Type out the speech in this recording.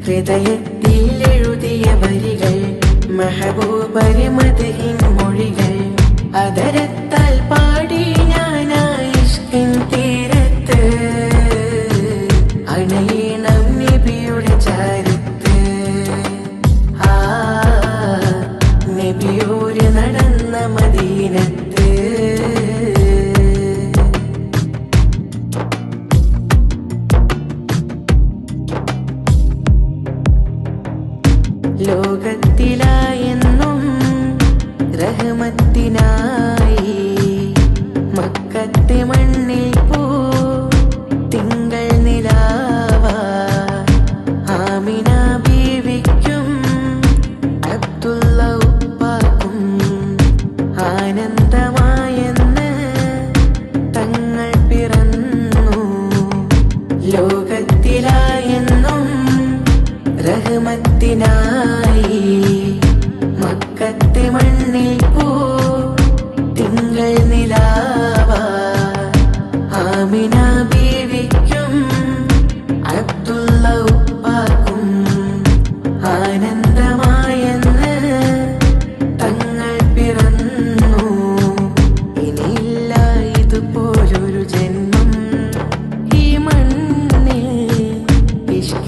ഹൃദയത്തിൽ എഴുതിയ വരികൾ മെഹബൂബരെ മദ്ഹിൻ മൊഴികൾ അതരത്താൽ പാടി ഞാനായി ഇഷ്കിൻ തീരത്ത് അണയണം നബിയുടെ ചാരത്ത് നബിയോര് നടന്ന മദീനത്ത് ലോകത്തിലായെന്നും റഹ്മത്തിനായി മക്കത്തെ മണ്ണിൽ പോ തിങ്കൾ നിലാവ ആമിന ബീവിക്കും അബ്ദുള്ള ഉപ്പാക്കും ആനന്ദമായെന്ന് തങ്ങൾ പിറന്നു ലോകത്തിലായെന്നും റഹ്മത്തിനായി